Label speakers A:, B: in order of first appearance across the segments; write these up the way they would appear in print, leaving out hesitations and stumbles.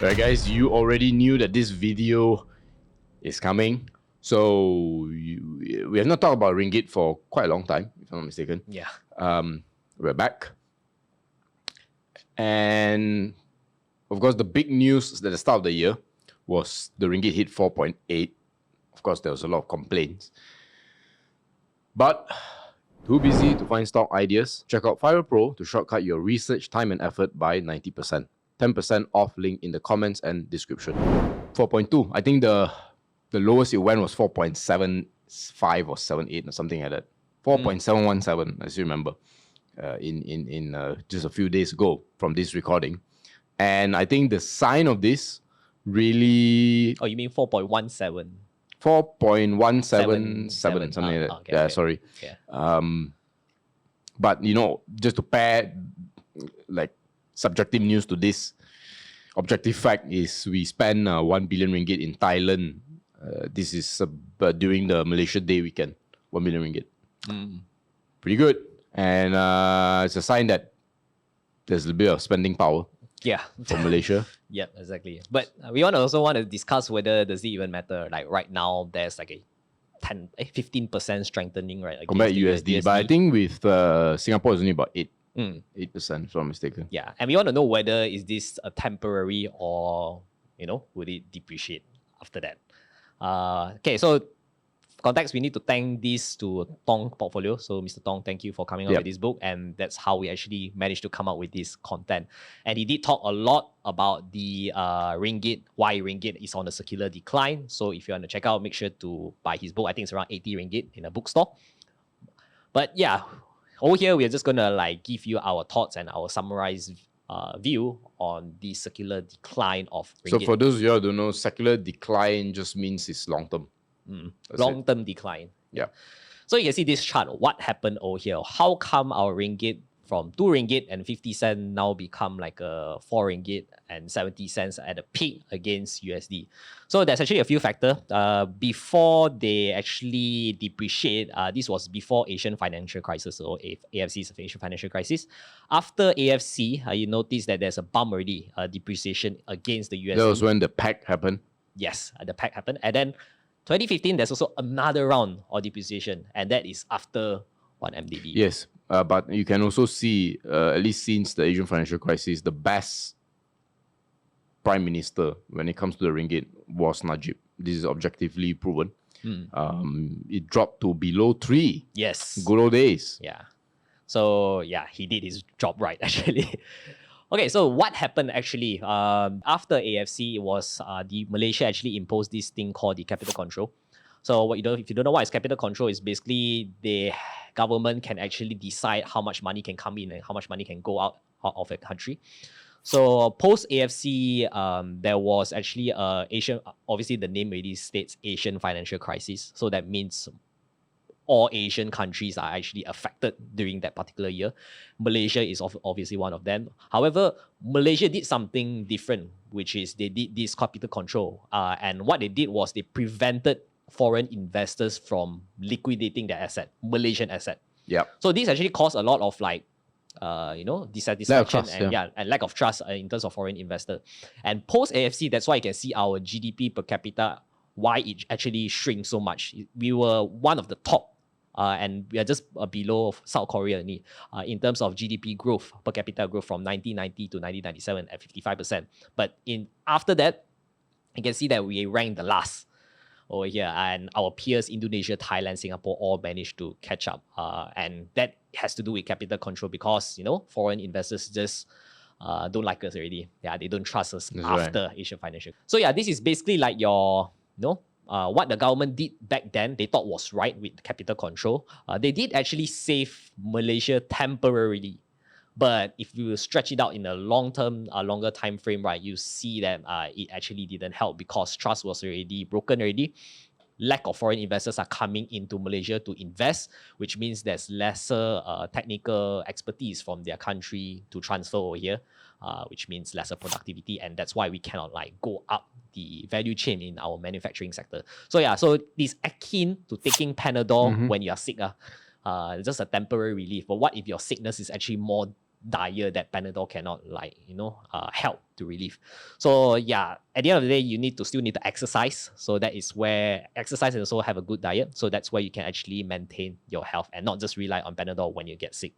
A: Alright guys, you already knew that this video is coming. So we have not talked about Ringgit for quite a long time, if I'm not mistaken.
B: Yeah.
A: We're back. And of course, the big news at the start of the year was the Ringgit hit 4.8. Of course, there was a lot of complaints. But too busy to find stock ideas? Check out Fire Pro to shortcut your research time and effort by 90%. 10% off link in the comments and description. 4.2. I think the lowest it went was 4.75 or 78 or something like that. 4.717, as you remember, in just a few days ago from this recording. And I think the sign of this really...
B: Oh, you mean 4.17?
A: 4.177, something like that.
B: Okay,
A: yeah,
B: okay.
A: sorry.
B: Yeah.
A: But, just to pair like subjective news to this, objective fact is we spent 1 billion ringgit in Thailand. This is during the Malaysia Day weekend. 1 billion ringgit. Pretty good. And it's a sign that there's a bit of spending power.
B: Yeah.
A: From Malaysia.
B: Yeah, exactly. But we also want to discuss whether does it even matter. Like right now, there's like a 15% strengthening, right?
A: Compared to USD. But I think with Singapore, it's only about 8%, if I'm not mistaken.
B: Yeah, and we want to know whether is this a temporary or, would it depreciate after that? Okay, so context, we need to thank this to Tong Portfolio. So Mr. Tong, thank you for coming up with this book. And that's how we actually managed to come up with this content. And he did talk a lot about the Ringgit, why Ringgit is on a circular decline. So if you want to check out, make sure to buy his book. I think it's around 80 Ringgit in a bookstore. But yeah, over here, we're just going to give you our thoughts and our summarized view on the circular decline of Ringgit.
A: So for those of you who don't know, circular decline just means it's long-term.
B: Long-term decline.
A: Yeah.
B: So you can see this chart. What happened over here? How come our ringgit from 2 ringgit and 50 cents now become like a 4 ringgit and 70 cents at a peak against USD? So there's actually a few factors. Before they actually depreciate, this was before Asian financial crisis, or AFC's Asian financial crisis. After AFC, you notice that there's a bump already, depreciation against the USD.
A: That was when the PAC happened.
B: Yes, the PAC happened. And then 2015, there's also another round of depreciation, and that is after 1 MDB.
A: Yes, but you can also see, at least since the Asian financial crisis, the best prime minister when it comes to the ringgit was Najib. This is objectively proven. It dropped to below 3.
B: Yes.
A: Good old days.
B: Yeah. So, yeah, he did his job right, actually. Okay, so what happened actually? After AFC, it was the Malaysia actually imposed this thing called the capital control. So if you don't know what is capital control, is basically the government can actually decide how much money can come in and how much money can go out of a country. So post AFC, there was actually Asian. Obviously, the name already states Asian financial crisis. So that means all Asian countries are actually affected during that particular year. Malaysia is obviously one of them. However, Malaysia did something different, which is they did this capital control. And what they did was they prevented foreign investors from liquidating their asset, Malaysian asset.
A: Yeah.
B: So this actually caused a lot of dissatisfaction and lack of trust in terms of foreign investor. And post AFC, that's why you can see our GDP per capita, why it actually shrinks so much. We were one of the top. And we are just below South Korea in terms of GDP growth, per capita growth from 1990 to 1997 at 55%. But after that, you can see that we ranked the last over here. And our peers, Indonesia, Thailand, Singapore, all managed to catch up. And that has to do with capital control because, foreign investors just don't like us already. Yeah, they don't trust us after Asian financial. So yeah, this is basically like your, what the government did back then, they thought was right with capital control. They did actually save Malaysia temporarily. But if you stretch it out in a longer time frame, right, you see that it actually didn't help because trust was already broken already. Lack of foreign investors are coming into Malaysia to invest, which means there's lesser technical expertise from their country to transfer over here, which means lesser productivity. And that's why we cannot go up the value chain in our manufacturing sector. So yeah, so this akin to taking Panadol when you are sick. Just a temporary relief. But what if your sickness is actually more dire that Panadol cannot help to relieve. So yeah, at the end of the day, you still need to exercise. So that is where exercise and also have a good diet. So that's where you can actually maintain your health and not just rely on Panadol when you get sick.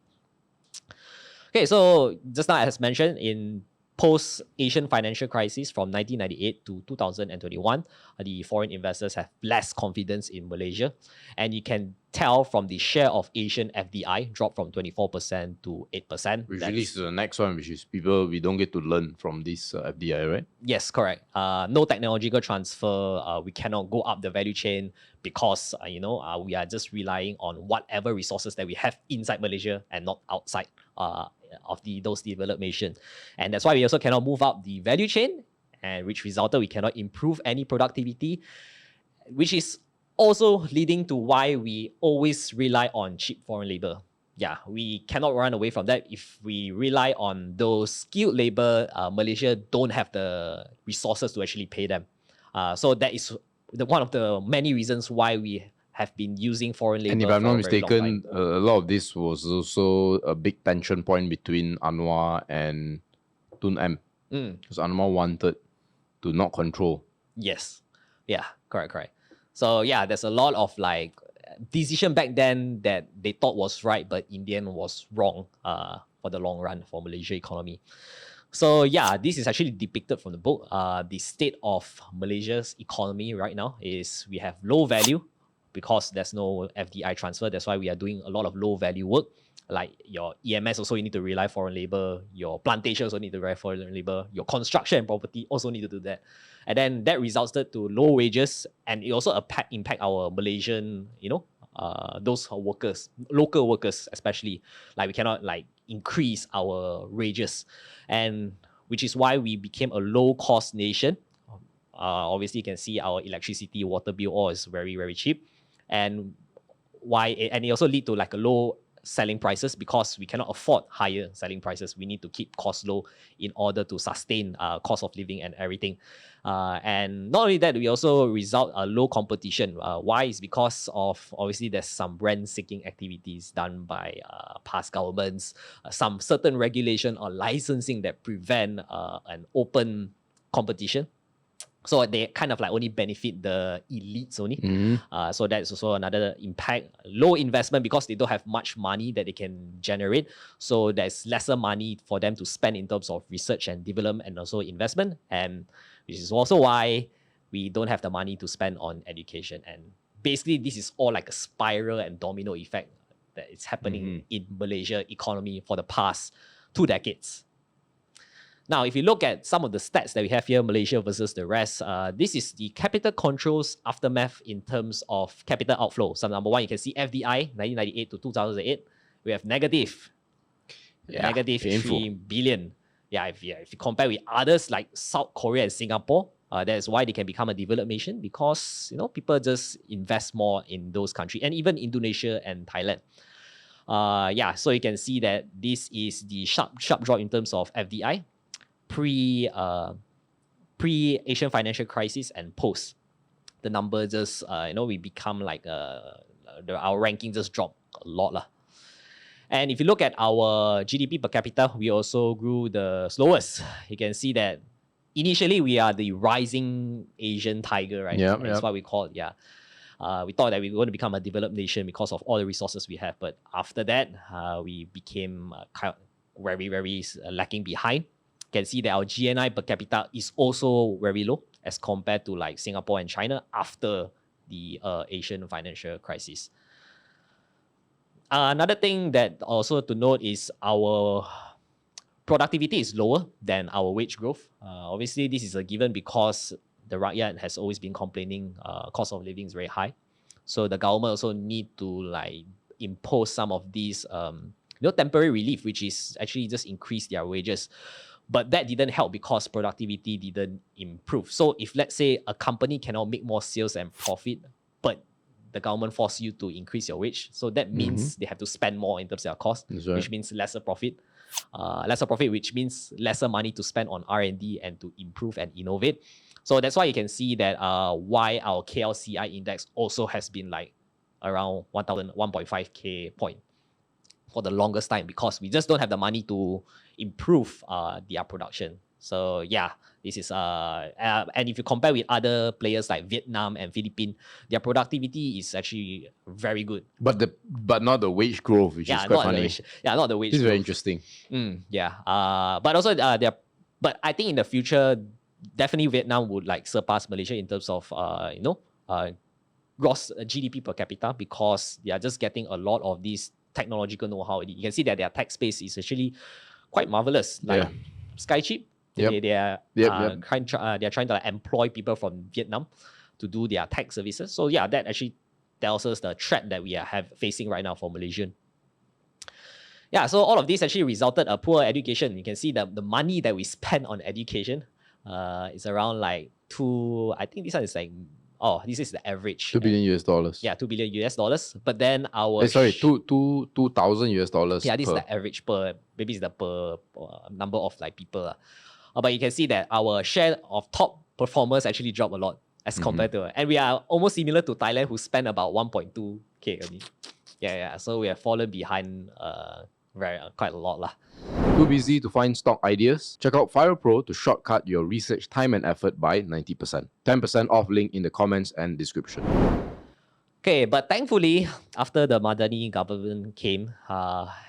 B: Okay, so just now as mentioned, in post-Asian financial crisis from 1998 to 2021, the foreign investors have less confidence in Malaysia. And you can tell from the share of Asian FDI dropped from 24% to 8%.
A: Which leads to the next one, which is people, we don't get to learn from this FDI, right?
B: Yes, correct. No technological transfer. We cannot go up the value chain because, we are just relying on whatever resources that we have inside Malaysia and not outside of those developed nations. And that's why we also cannot move up the value chain, and which resulted we cannot improve any productivity, which is also leading to why we always rely on cheap foreign labor. Yeah, we cannot run away from that. If we rely on those skilled labor, Malaysia don't have the resources to actually pay them. So that is one of the many reasons why we have been using foreign labor.
A: And if I'm not mistaken, a lot of this was also a big tension point between Anwar and Tun M. Because Anwar wanted to not control.
B: Yes. Yeah, correct. So yeah, there's a lot of like decision back then that they thought was right, but in the end was wrong for the long run for Malaysia economy. So yeah, this is actually depicted from the book. The state of Malaysia's economy right now is we have low value because there's no FDI transfer. That's why we are doing a lot of low value work. Like your EMS also you need to rely foreign labor, your plantation also need to rely foreign labor, your construction and property also need to do that. And then that resulted to low wages, and it also impact our Malaysian, those workers, local workers especially. Like we cannot like increase our wages, and which is why we became a low cost nation. Obviously you can see our electricity, water bill all is very, very cheap. And it also lead to like a low selling prices because we cannot afford higher selling prices. We need to keep costs low in order to sustain cost of living and everything. And not only that, we also result a low competition. Why? Is because of obviously there's some rent-seeking activities done by past governments, some certain regulation or licensing that prevent an open competition. So they kind of like only benefit the elites only. So that's also another impact. Low investment because they don't have much money that they can generate. So there's lesser money for them to spend in terms of research and development and also investment. And which is also why we don't have the money to spend on education. And basically this is all like a spiral and domino effect that is happening in Malaysia economy for the past 2 decades. Now, if you look at some of the stats that we have here, Malaysia versus the rest, this is the capital controls aftermath in terms of capital outflow. So number one, you can see FDI, 1998 to 2008, we have negative 3 billion. Yeah, if you compare with others like South Korea and Singapore, that is why they can become a developed nation because people just invest more in those countries, and even Indonesia and Thailand. So you can see that this is the sharp drop in terms of FDI. Pre-Asian financial crisis and post, the number just we become like our ranking just dropped a lot lah. And if you look at our GDP per capita, we also grew the slowest. You can see that initially we are the rising Asian tiger, right? That's what we call it. Yeah. We thought that we were going to become a developed nation because of all the resources we have, but after that we became very, very lacking behind. Can see that our GNI per capita is also very low as compared to like Singapore and China after the Asian financial crisis. Another thing that also to note is our productivity is lower than our wage growth. Obviously, this is a given because the rakyat has always been complaining cost of living is very high. So the government also need to like impose some of these temporary relief, which is actually just increase their wages. But that didn't help because productivity didn't improve. So if let's say a company cannot make more sales and profit, but the government force you to increase your wage, so that means they have to spend more in terms of their cost, which means lesser profit. Which means lesser money to spend on R&D and to improve and innovate. So that's why you can see that why our KLCI index also has been like around 1.5K point. for the longest time because we just don't have the money to improve their production. So yeah, this is and if you compare with other players like Vietnam and Philippines, their productivity is actually very good.
A: But not the wage growth, which is quite funny.
B: Not the wage.
A: This is very
B: growth.
A: interesting.
B: But also but I think in the future, definitely Vietnam would like surpass Malaysia in terms of gross GDP per capita because they are just getting a lot of these technological know-how. You can see that their tech space is actually quite marvelous. Like Skychip, they are trying to like, employ people from Vietnam to do their tech services. So yeah, that actually tells us the threat that we are facing right now for Malaysian. Yeah, so all of this actually resulted a poor education. You can see that the money that we spend on education is around like I think this one is like, this is the average.
A: $2 billion US.
B: Yeah, $2 billion US. But then our...
A: $2,000 US.
B: Yeah, this is the average maybe it's the per number of like people. But you can see that our share of top performers actually dropped a lot as compared to... And we are almost similar to Thailand who spent about 1.2K only. Yeah. So we have fallen behind quite a lot lah.
A: Too busy to find stock ideas? Check out Fire Pro to shortcut your research time and effort by 90%. 10% off link in the comments and description.
B: Okay, but thankfully, after the Madani government came,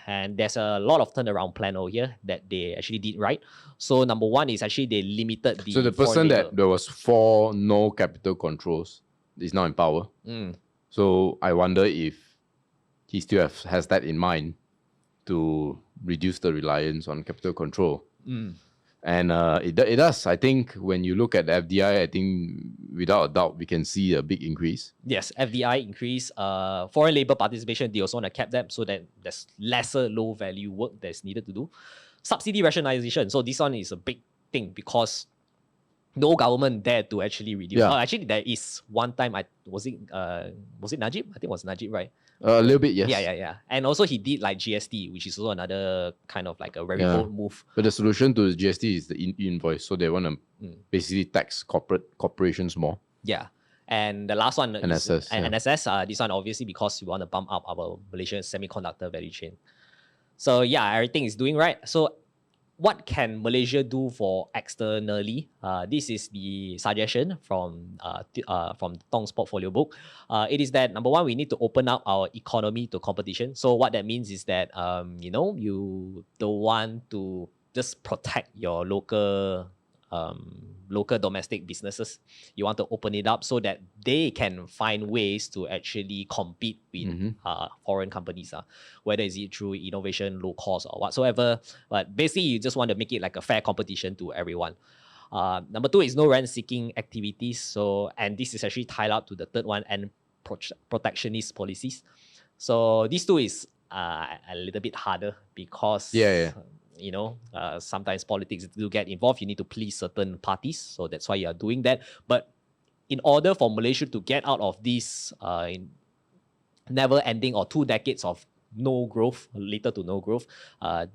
B: and there's a lot of turnaround plan over here that they actually did right. So number one is actually they limited the...
A: So the person that there was for no capital controls is now in power. So I wonder if he still has that in mind to reduce the reliance on capital control. And it does. I think when you look at the FDI, I think without a doubt, we can see a big increase.
B: Yes, FDI increase. Foreign labor participation, they also want to cap them so that there's lesser low value work that's needed to do. Subsidy rationalization. So this one is a big thing because no government dared to actually reduce. Actually, there is one time, was it Najib? I think it was Najib, right?
A: A little bit, yes.
B: Yeah. And also he did like GST, which is also another kind of like a very bold move.
A: But the solution to the GST is the invoice. So they want to basically tax corporations more.
B: Yeah. And the last one
A: NSS,
B: is NSS. This one obviously because we want to bump up our Malaysian semiconductor value chain. So yeah, everything is doing right. So what can Malaysia do for externally? This is the suggestion from Tong's portfolio book. It is that number one, we need to open up our economy to competition. So what that means is that you don't want to just protect your local domestic businesses. You want to open it up so that they can find ways to actually compete with foreign companies, whether is it through innovation, low cost or whatsoever. But basically, you just want to make it like a fair competition to everyone. Number two is no rent-seeking activities. So, and this is actually tied up to the third one, and protectionist policies. So these two is a little bit harder because sometimes politics do get involved. You need to please certain parties. So that's why you are doing that. But in order for Malaysia to get out of this never-ending or 2 decades of no growth, later to no growth,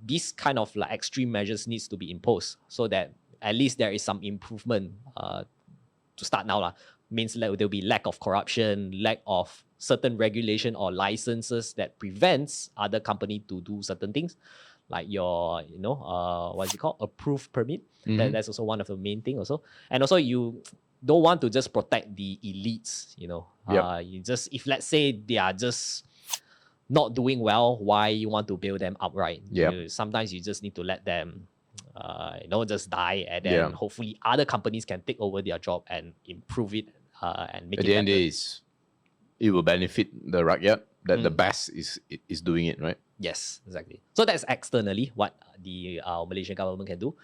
B: these kind of like extreme measures needs to be imposed so that at least there is some improvement to start now. Means there will be lack of corruption, lack of certain regulation or licenses that prevents other company to do certain things. Like your, what is it called? Approved permit. That's also one of the main things also. And also you don't want to just protect the elites, you just, if let's say they are just not doing well, why you want to build them up, right? Sometimes you just need to let them, just die, and then hopefully other companies can take over their job and improve it and make it better. At the end
A: is, it will benefit the rakyat that the best is doing it, right?
B: Yes, exactly. So that's externally what the Malaysian government can do.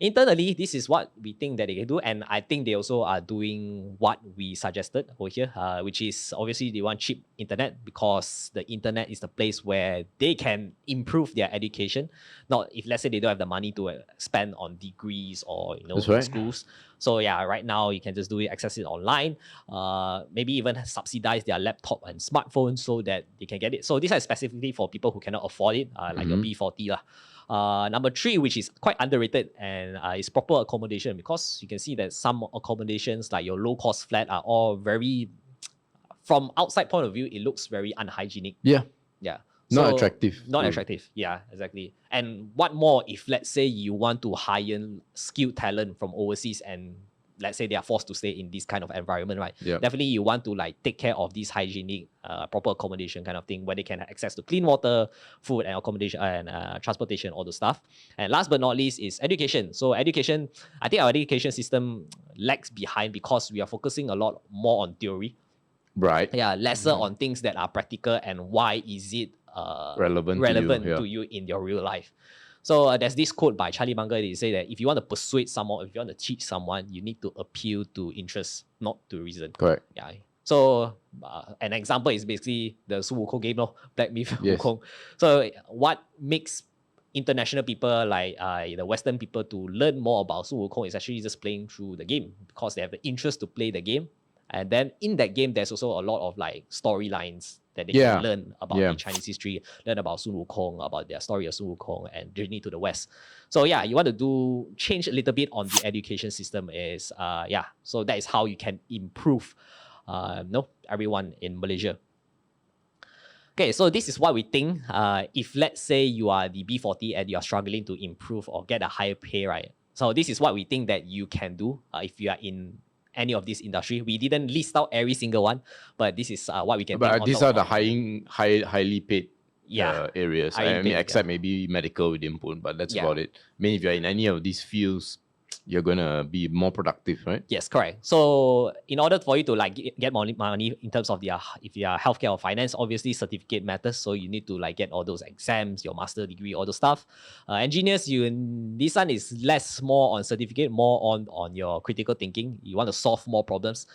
B: Internally, this is what we think that they can do, and I think they also are doing what we suggested over here, which is obviously they want cheap internet because the internet is the place where they can improve their education. Not if let's say they don't have the money to spend on degrees or schools. So yeah, right now you can just do it, access it online. Maybe even subsidize their laptop and smartphones so that they can get it. So these are specifically for people who cannot afford it, like your B40 lah. Number 3, which is quite underrated, and is proper accommodation, because you can see that some accommodations like your low-cost flat are all very, from outside point of view, it looks very unhygienic.
A: Yeah. Not attractive.
B: Not attractive. Yeah, exactly. And what more if, let's say, you want to hire skilled talent from overseas, and let's say they are forced to stay in this kind of environment, right?
A: Yeah.
B: Definitely you want to like take care of this hygienic, proper accommodation kind of thing, where they can have access to clean water, food and accommodation and transportation, all the stuff. And last but not least is education. So education, I think our education system lags behind because we are focusing a lot more on theory.
A: Right.
B: Yeah, lesser on things that are practical and why is it
A: Relevant
B: to you in your real life. So there's this quote by Charlie Munger. They say that if you want to persuade someone, if you want to cheat someone, you need to appeal to interest, not to reason.
A: Correct.
B: Yeah. So an example is basically the Sun Wukong game, Black Myth
A: Yes.
B: Wukong. So what makes international people like the Western people to learn more about Sun Wukong is actually just playing through the game, because they have the interest to play the game. And then in that game, there's also a lot of like storylines that they can learn about the Chinese history, learn about Sun Wukong, about their story of Sun Wukong and journey to the West. So yeah, you want to change a little bit on the education system is, so that is how you can improve everyone in Malaysia. Okay, so this is what we think. If let's say you are the B40 and you are struggling to improve or get a higher pay, right? So this is what we think that you can do if you are in any of this industry. We didn't list out every single one, but this is what we can.
A: But these are the highly paid areas. I mean, except maybe medical we didn't put, but that's about it. I mean, if you're in any of these fields, you're gonna be more productive, right?
B: Yes, correct. So in order for you to like get money in terms of if you are healthcare or finance, obviously certificate matters. So you need to like get all those exams, your master degree, all the stuff. Engineers, this one is more on certificate, more on your critical thinking. You want to solve more problems.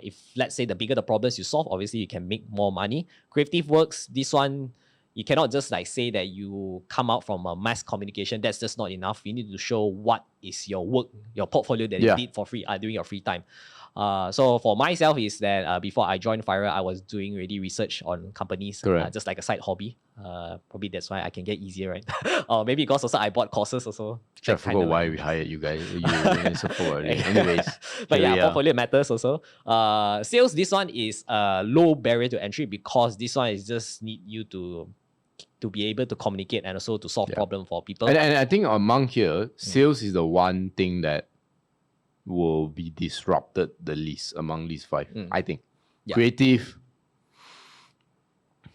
B: If let's say the bigger the problems you solve, obviously you can make more money. Creative works, this one, you cannot just like say that you come out from a mass communication. That's just not enough. You need to show what is your work, your portfolio that you did for free during your free time. So for myself is that before I joined FIRA, I was doing already research on companies, just like a side hobby. Probably that's why I can get easier, right? Or maybe because also I bought courses also.
A: I forgot why we hired you guys. You support. Anyways,
B: but portfolio matters also. Sales, this one is a low barrier to entry because this one is just need you to be able to communicate and also to solve problem for people.
A: And I think among here, sales is the one thing that will be disrupted the least among these five. I think creative,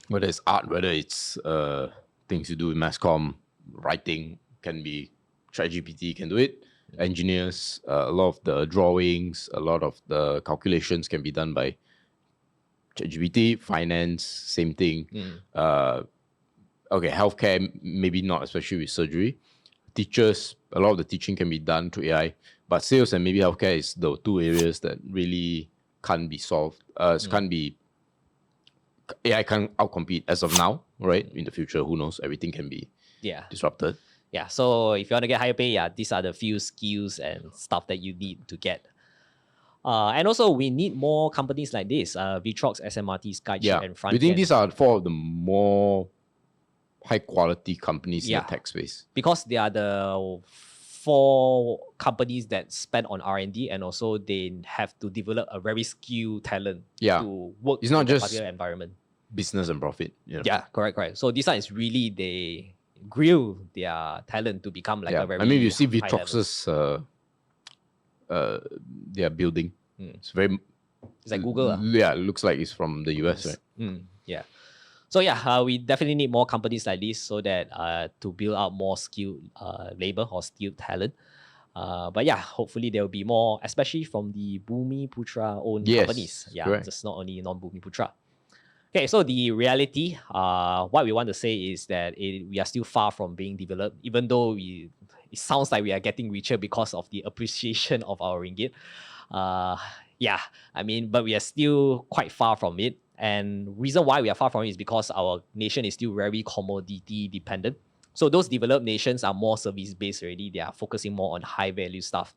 A: whether it's art, whether it's things you do with mass comm, writing, can be ChatGPT can do it. Engineers, a lot of the drawings, a lot of the calculations can be done by ChatGPT. Finance, same thing. Okay, healthcare, maybe not, especially with surgery. Teachers, a lot of the teaching can be done through AI. But sales and maybe healthcare is the two areas that really can't be solved. AI can't outcompete as of now, right? In the future, who knows? Everything can be disrupted.
B: Yeah, so if you want to get higher pay, these are the few skills and stuff that you need to get. And also, we need more companies like this, Vitrox, SMRT, Skychip, and Frontend.
A: Do you think these are four of the more high-quality companies in the tech space?
B: Because they are the 4 companies that spend on R&D, and also they have to develop a very skilled talent to work
A: it's not
B: in
A: just
B: a particular environment.
A: Business and profit.
B: Yeah, correct. So this one is really they grill their talent to become like a very.
A: I mean, you see Vitrox's their building. It's
B: like Google.
A: Yeah, it looks like it's from the US, right?
B: Yeah. So we definitely need more companies like this so that to build out more skilled labor or skilled talent. But hopefully there will be more, especially from the Bumi Putra owned companies.
A: Correct.
B: Just not only non-Bumi Putra. Okay, so the reality, what we want to say is that we are still far from being developed, even though it sounds like we are getting richer because of the appreciation of our ringgit. But we are still quite far from it. And reason why we are far from it is because our nation is still very commodity dependent. So those developed nations are more service based already. They are focusing more on high value stuff,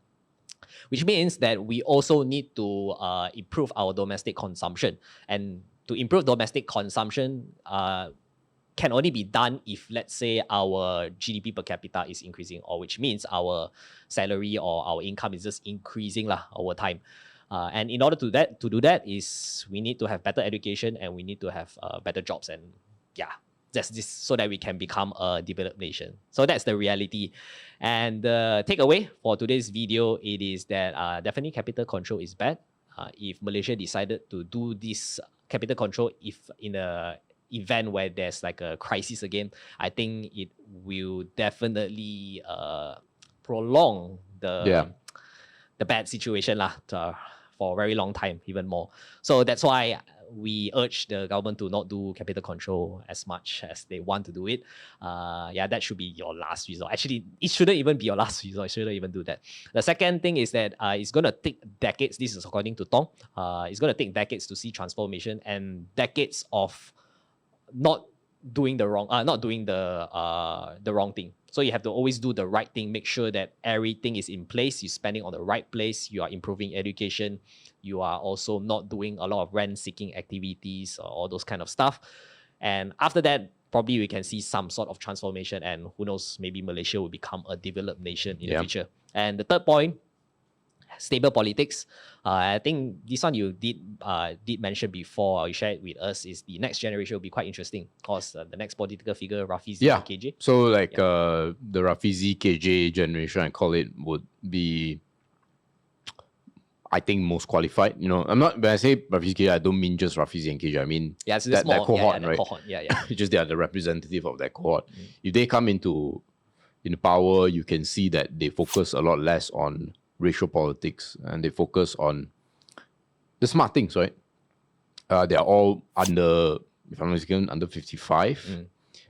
B: which means that we also need to improve our domestic consumption. And to improve domestic consumption can only be done if, let's say, our GDP per capita is increasing, or which means our salary or our income is just increasing over time. And in order to do that is we need to have better education and we need to have better jobs. And just this so that we can become a developed nation. So that's the reality. And the takeaway for today's video, it is that definitely capital control is bad. If Malaysia decided to do this capital control, if in a event where there's like a crisis again, I think it will definitely prolong the bad situation for a very long time, even more. So that's why we urge the government to not do capital control as much as they want to do it. That should be your last resort. Actually, it shouldn't even be your last resort. You shouldn't even do that. The second thing is that it's going to take decades. This is according to Tong. It's going to take decades to see transformation and decades of not doing the wrong thing. So you have to always do the right thing, make sure that everything is in place, you're spending on the right place, you are improving education, you are also not doing a lot of rent-seeking activities or all those kind of stuff. And after that, probably we can see some sort of transformation, and who knows, maybe Malaysia will become a developed nation in the future. And the third point, stable politics. I think this one you did mention before, or you shared with us, is the next generation will be quite interesting because the next political figure, Rafizi and KJ.
A: So the Rafizi KJ generation, I call it, would be, I think, most qualified. You know, when I say Rafizi KJ, I don't mean just Rafizi and KJ. I mean
B: so
A: that cohort, right?
B: Cohort.
A: It's just they are the representative of that cohort. If they come into power, you can see that they focus a lot less on racial politics and they focus on the smart things, right? They are all under, if I'm not mistaken, under 55.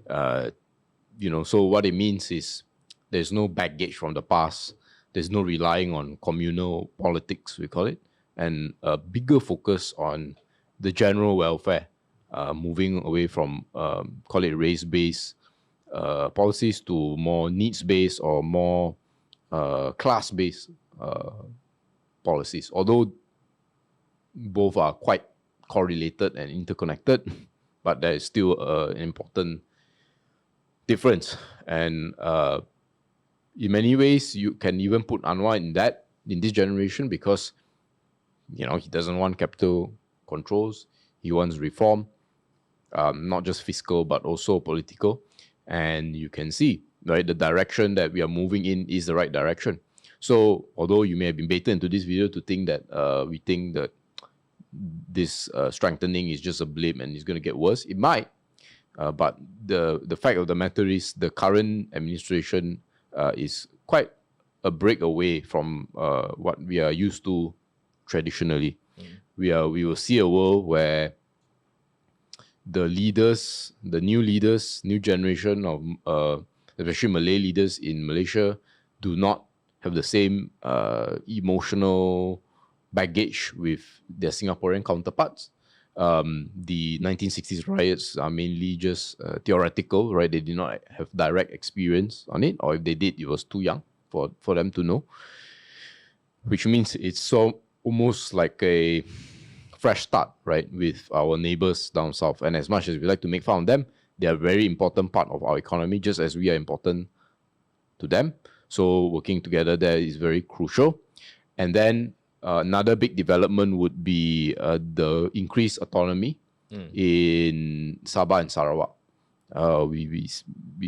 A: So what it means is there's no baggage from the past. There's no relying on communal politics, we call it, and a bigger focus on the general welfare, moving away from, call it race-based policies to more needs-based or more class-based policies. Although both are quite correlated and interconnected, but there is still an important difference. And in many ways, you can even put Anwar in this generation because, he doesn't want capital controls. He wants reform, not just fiscal, but also political. And you can see, right, the direction that we are moving in is the right direction. So, although you may have been baited into this video to think that we think that this strengthening is just a blip and it's going to get worse, it might. But the fact of the matter is the current administration is quite a break away from what we are used to traditionally. We will see a world where the new generation of especially Malay leaders in Malaysia do not have the same emotional baggage with their Singaporean counterparts. The 1960s riots are mainly just theoretical, right? They did not have direct experience on it, or if they did, it was too young for them to know. Which means it's almost like a fresh start, right, with our neighbors down south. And as much as we like to make fun of them, they are a very important part of our economy, just as we are important to them. So working together there is very crucial. And then another big development would be the increased autonomy in Sabah and Sarawak. We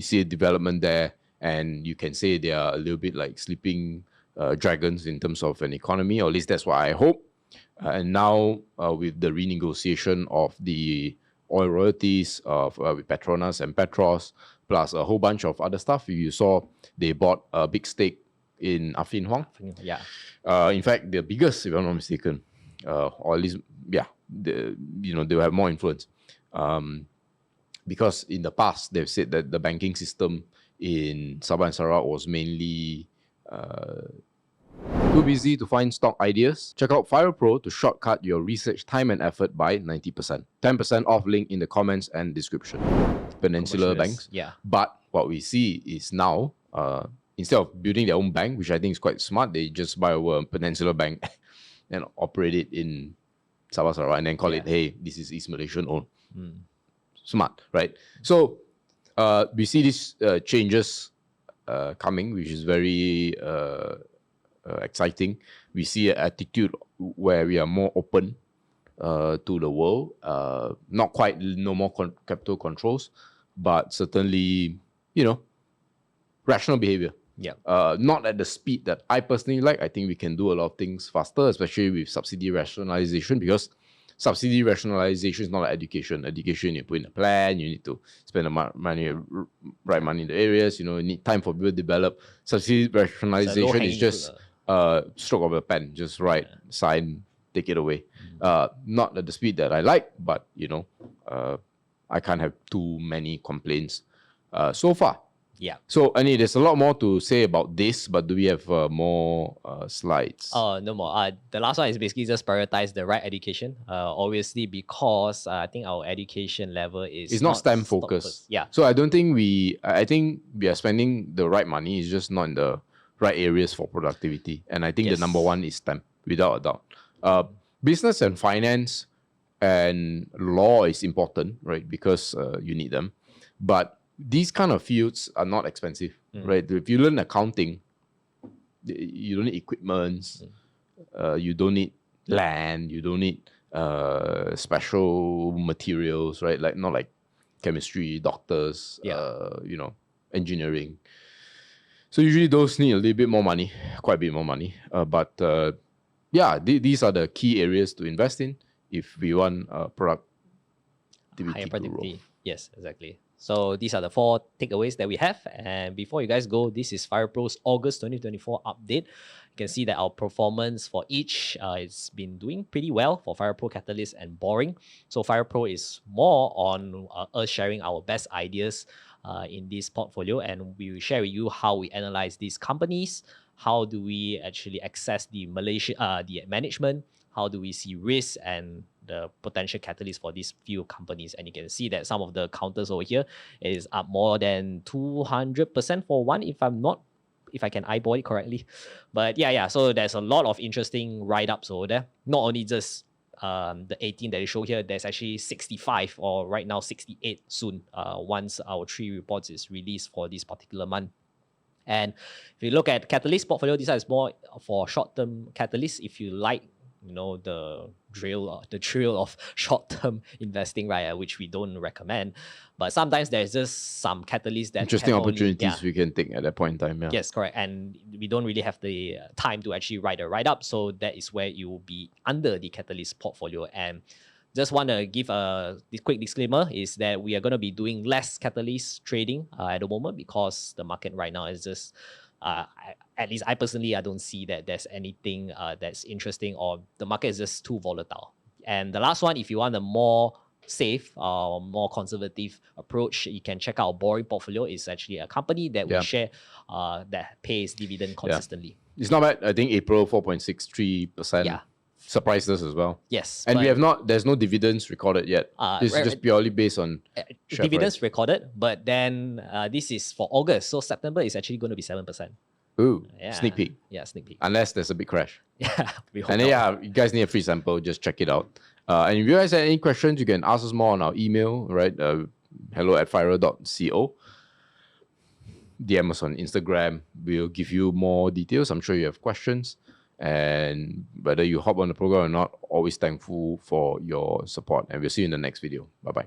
A: see a development there, and you can say they are a little bit like sleeping dragons in terms of an economy, or at least that's what I hope. And now with the renegotiation of the oil royalties with Petronas and Petros, plus a whole bunch of other stuff. You saw they bought a big stake in Affin Hwang.
B: Yeah.
A: In fact, the biggest, if I'm not mistaken, or at least, they will have more influence. Because in the past, they've said that the banking system in Sabah and Sarawak was mainly too busy to find stock ideas. Check out Fire Pro to shortcut your research time and effort by 90%. 10% off link in the comments and description. Peninsular banks.
B: Yeah.
A: But what we see is now, instead of building their own bank, which I think is quite smart, they just buy a Peninsular bank and operate it in Sabah Sarawak and then call it, hey, this is East Malaysian owned. Smart, right? So we see these changes coming, which is very exciting. We see an attitude where we are more open to the world. Not quite, no more capital controls, but certainly, rational behavior.
B: Yeah.
A: Not at the speed that I personally like. I think we can do a lot of things faster, especially with subsidy rationalization, because subsidy rationalization is not like education. Education, you put in a plan, you need to spend the money, right money in the areas, you need time for people to develop. Subsidy rationalization is
B: low-hanging
A: just stroke of a pen, just write, sign, take it away. Not at the speed that I like, but I can't have too many complaints so far.
B: Yeah.
A: So, Annie, there's a lot more to say about this, but do we have more slides?
B: No more. The last one is basically just prioritize the right education. Obviously, because I think our education level is
A: It's not STEM focused.
B: Yeah.
A: So I don't think I think we are spending the right money. It's just not in the right areas for productivity. And I think the number one is STEM, without a doubt. Business and finance and law is important, right? Because you need them. But these kind of fields are not expensive, right? If you learn accounting, you don't need equipment, you don't need land, you don't need special materials, right? Like not like chemistry, doctors, engineering. So usually those need a little bit more money, quite a bit more money. But these are the key areas to invest in if we want
B: higher
A: productivity to grow.
B: Yes, exactly. So these are the 4 takeaways that we have. And before you guys go, this is FirePro's August 2024 update. You can see that our performance for each it's been doing pretty well for FirePro, Catalyst, and Boring. So FirePro is more on us sharing our best ideas in this portfolio, and we will share with you how we analyze these companies, how do we actually access the the management, how do we see risk and the potential catalyst for these few companies. And you can see that some of the counters over here is up more than 200% for one, if I can eyeball it correctly. But so there's a lot of interesting write-ups over there. Not only just the 18 that they show here, there's actually 65 or right now 68 soon once our 3 reports is released for this particular month. And if you look at Catalyst portfolio, this is more for short-term Catalyst. If you like the thrill of short-term investing, right? Which we don't recommend. But sometimes there's just some catalysts that
A: interesting opportunities we can take at that point in time. Yeah.
B: Yes, correct. And we don't really have the time to actually write a write-up. So that is where you will be under the catalyst portfolio. And just want to give this quick disclaimer is that we are going to be doing less catalyst trading at the moment because the market right now is just at least I personally, I don't see that there's anything that's interesting, or the market is just too volatile. And the last one, if you want a more safe or more conservative approach, you can check out Boring portfolio. It's actually a company that we share that pays dividend consistently.
A: It's not bad. I think April 4.63%. Surprised us as well.
B: Yes.
A: And there's no dividends recorded yet. This is just purely based on
B: dividends recorded, but then this is for August. So September is actually going to be 7%.
A: Ooh, sneak peek.
B: Yeah, sneak peek.
A: Unless there's a big crash.
B: Yeah, we hope.
A: And then, you guys need a free sample, just check it out. And if you guys have any questions, you can ask us more on our email, right? hello@fire.co. DM us on Instagram. We'll give you more details. I'm sure you have questions. And whether you hop on the program or not, always thankful for your support. And we'll see you in the next video. Bye-bye.